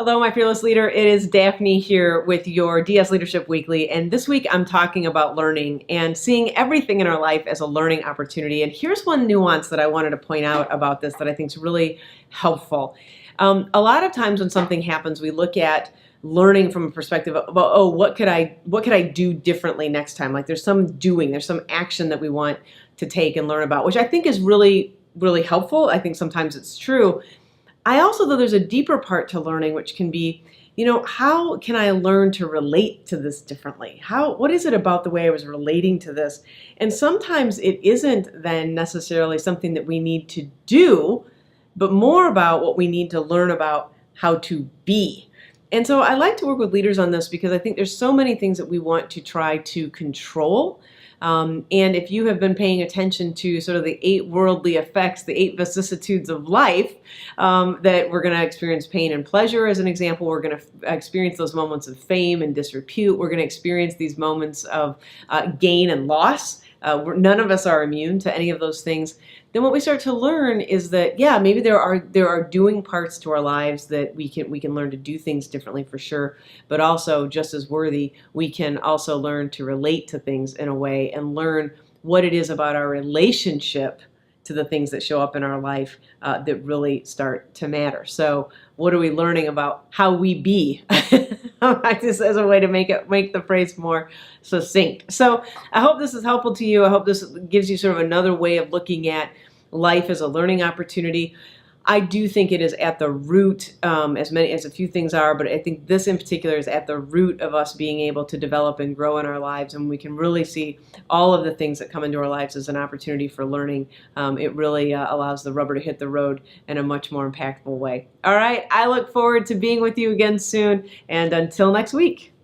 Hello, my fearless leader. It is Daphne here with your DS Leadership Weekly. And this week I'm talking about learning and seeing everything in our life as a learning opportunity. And here's one nuance that I wanted to point out about this that I think is really helpful. A lot of times when something happens, we look at learning from a perspective of, oh, what could I do differently next time? Like there's some action that we want to take and learn about, which I think is really, really helpful. I think sometimes it's true. I also, though, there's a deeper part to learning, which can be, how can I learn to relate to this differently? What is it about the way I was relating to this? And sometimes it isn't then necessarily something that we need to do, but more about what we need to learn about how to be. And so I like to work with leaders on this because I think there's so many things that we want to try to control. And if you have been paying attention to sort of the 8 worldly effects, the 8 vicissitudes of life, that we're going to experience pain and pleasure as an example. We're going to experience those moments of fame and disrepute. We're going to experience these moments of gain and loss. None of us are immune to any of those things. Then what we start to learn is that, yeah, maybe there are doing parts to our lives that we can learn to do things differently for sure, but also just as worthy, we can also learn to relate to things in a way and learn what it is about our relationship to the things that show up in our life that really start to matter. So what are we learning about how we be? Just as a way to make the phrase more succinct. So I hope this is helpful to you. I hope this gives you sort of another way of looking at life as a learning opportunity. I do think it is at the root, as a few things are, but I think this in particular is at the root of us being able to develop and grow in our lives, and we can really see all of the things that come into our lives as an opportunity for learning. It really allows the rubber to hit the road in a much more impactful way. All right, I look forward to being with you again soon, and until next week.